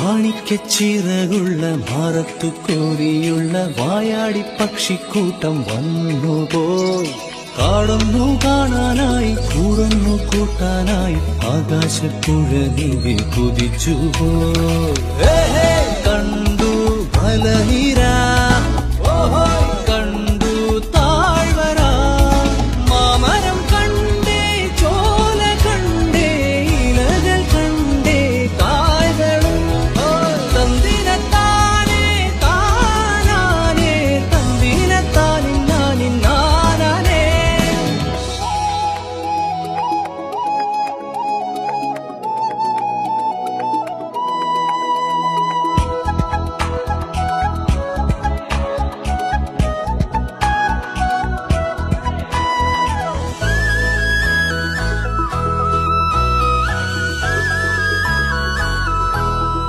മാണിക്യച്ചിറകുള്ള മാറത്തു കോരിയുള്ള വായാടി പക്ഷിക്കൂട്ടം വന്നുപോയി. കാടുന്നു കാണാനായി കൂടന്നു കൂട്ടാനായി ആകാശപ്പുഴ നീവി കുതിച്ചുപോയി. കണ്ടു മലനിര